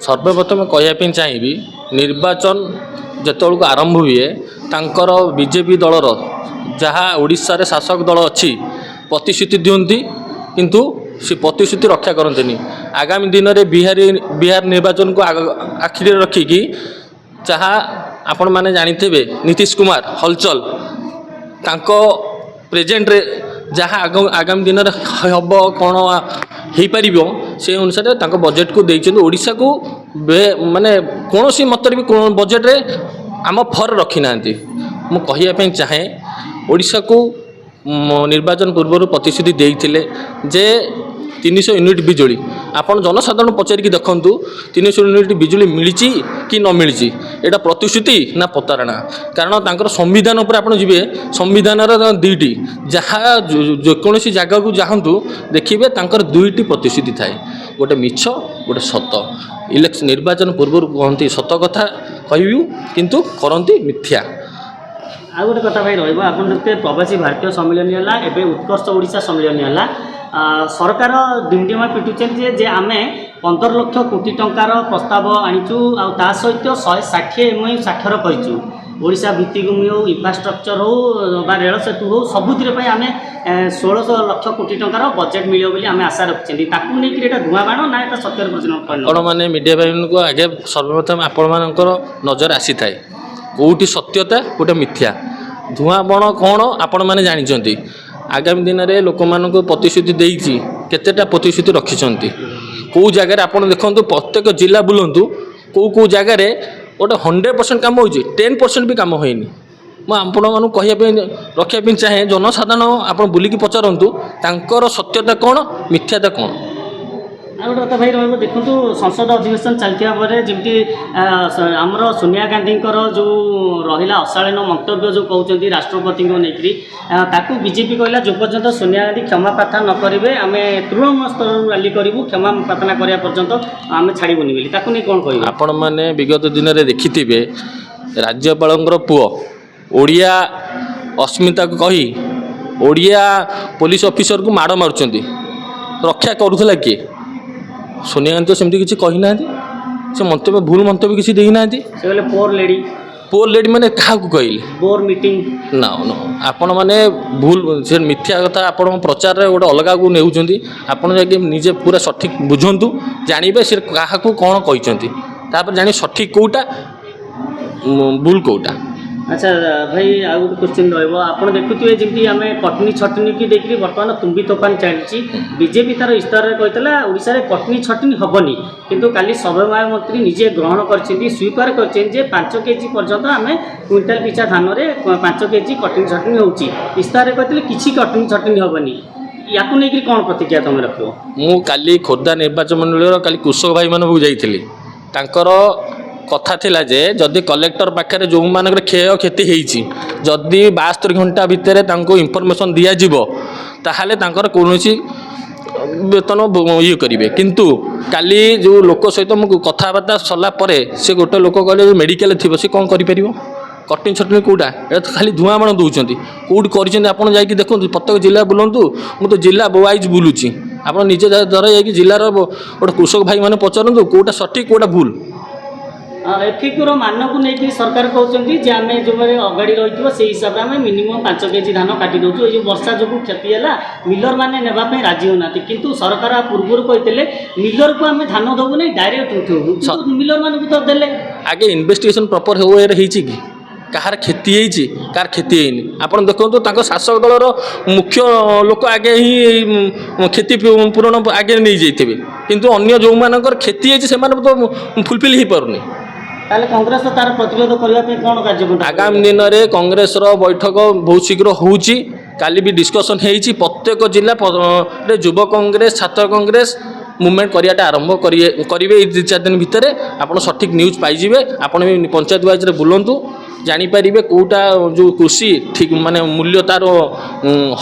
सर्वप्रथम कहवाई चाहिए निर्वाचन जितेबू आरंभ हुए तांकर बीजेपी दलर जहाँ ओडिशा रे शासक दल अच्छी प्रतिश्रुति दिखती किंतु से प्रतिश्रुति रक्षा करते आगामी दिन में बिहार निर्वाचन को आखिरी रखिकी जहाँ आपण मैंने जानी नीतीश कुमार हलचल तांको प्रेजेंट रे जहाँ आगामी दिन में हम कौन हो पार से अनुसार तांको बजेट को देते ओडिशा को माने कौन सी मत भी बजेट रे आम फर रखी ना मुझे चाहे ओडिशा को निर्वाचन पूर्व प्रतिश्रुति देते जे 300 यूनिट बिजुली आपन जनसाधारण पचारिकी देखूँ 300 यूनिट बिजुली मिली कि न मिली एटा प्रतिश्रुति ना प्रतारणा कारण तांकर संविधान पर आप जी संविधान दुईटी जहाँ जेकोसी जगह को जातु देखिए तांकर दुईटी प्रतिश्रुति थाए गोटे मिछ गोटे सत इलेक्शन निर्वाचन पूर्व कहती सत कथा कहू किंतु करती मिथ्या आ गोटे कथा भाई रहा प्रवासी भारतीय सम्मेलन है उत्कर्ष ओडिशा सम्मेलन है सरकार डिमडिमा पिटुचें जे आम 15 लाख कोटी टंकार प्रस्ताव आनीचु आ सहित 160 MOU स्वाक्षर करूँ ओडिशा भित्तिभूमि हो इंफ्रास्ट्रक्चर हो बा रेल सेतु हो सबुति आम 16 लाख कोटी टंकार बजेट मिले आम आशा रखिंट ताकू नहीं धुआं बाण ना ये सत्यर आपण मैंने मीडिया भाई को आगे सर्वप्रथम आपण नजर आसी थाए कौटी सत्यता गोटे मिथ्या धुआं बण कौन आपण मैंने जानी आगामी दिन में लोक मान प्रतिश्रुति देती केतेटा प्रतिश्रुति रखिंट कौ जगार आप देखो प्रत्येक जिला बुलंतु कौ जगार गोटे 100% काम हो 10% भी काम होनी मुझे कहवाई रखापी चाहे जनसाधारण आप बुलिकी पचारतु तांकर सत्यता कौन मिथ्याता कौन आ गोटे कथा भाई रही देखो संसद अधिवेशन चलती जमी आमर सोनिया गांधी जो रहा अशालीन मंतव्य जो कहते राष्ट्रपति को लेकर बीजेपी कहला जो पर्यंत सोनिया गांधी क्षमा प्रार्थना न करेंगे आम तृणमूल स्तर रैली करूँ क्षमा प्रार्थना करा पर्यंत आम छाड़बूनि बोली नहीं कौन कह आपण मैंने विगत दिन में देखिथे राज्यपाल पुओ ओडिया अस्मिता को कही ओडिया पुलिस ऑफिसर को माड़ मारुंच रक्षा करूला किए सोनिया गांधी तो सेमती किसी कही ना से मंतव्य भूल मंतव्य किसी देना पोर लेडी मैंने क्या कहले बोर मीटिंग ना ना आपण मैंने भूल से मिथ्या कथा आपण प्रचार गोटे अलग को नेउछंती आपण जाके निजे पूरा सठिक बुझंतु जानिबे से क्या कौन कहते जानी सठिक कोटा भूल कोटा। अच्छा भाई आ गए क्वेश्चन रहा देखुए जमी आम कटनी छटनी की देखिए बर्तमान तुम्बी तोफान चलती बीजेपी तार इस्तार कहता ओडिशा रे कटनी छटनी हेनी किंतु काली सभा मंत्री निजे ग्रहण कर स्वीकार कर 5 केजी पर्यंत आम क्विंटाल पिछा धान में 5 केजी कटनी छटनी होची इस्तार कहते किसी कटनी छटनी हेनी या नहीं कौन प्रतिक्रिया तुम रख मु काली खोर्धा निर्वाचन मंडल काली कृषक भाई मानक जाइली कथा थिला जे जदि कलेक्टर पाखे जो मान क्षय क्षति होती जदि 72 घंटा भितर इनफर्मेशन दि जाव ताहले कौन वेतन ये करेंगे किंतु काली जो लोक सहित मुझे कथबार्ता सरला से गोटे लोक कहले मेडिकल थी सी कौन कर कटनी छटनी कौटा ये खाली धुआं बाण दौरान कौट कर देखो प्रत्येक जिला बुलंतु मुझे तो जिला वाइज बुलूची आप निजे धर जा जिलार गोटे कृषक भाई मैंने पचारतु कौटा सठिक कौटा भूल एफिक्यूर मान को लेकिन सरकार कहते आम जो अगाड़ी रही से हिसाब से आम मिनिमम 5 केजी धान काटी दौचु ये वर्षा जो क्षति है मिलर मैंने नापी राजी होना किंतु सरकार पूर्व कहते मिलर को आम धान देवु ना डायरेक्ट उठू मिलर मान तो देले आगे इन्वेस्टिगेशन प्रॉपर हो कि कहार क्षति होती कार क्षति होनी आप देखो शासक दलर मुख्य लोक आगे ही क्षति पूरण आगे नहीं जाइए किंतु अन्य जो मानकर क्षति होती से तो फुलफिल हो पारुनी कांग्रेस तार प्रतिरोध करने कौन कार्य आगामी दिन में कांग्रेस बैठक बहुत शीघ्र होची काली भी डिस्कसन होती प्रत्येक जिला युव कांग्रेस छात्र कांग्रेस मुवमेंट कराटा आरंभ करेंगे 2-4 दिन भितर आप सठिक न्यूज पाइबे आपण भी पंचायत वाइज बुलंतु जानीपर कौटा जो कृषि ठीक माने मूल्य तार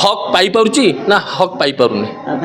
हक पाई पारुची ना हक पाई पारुनी।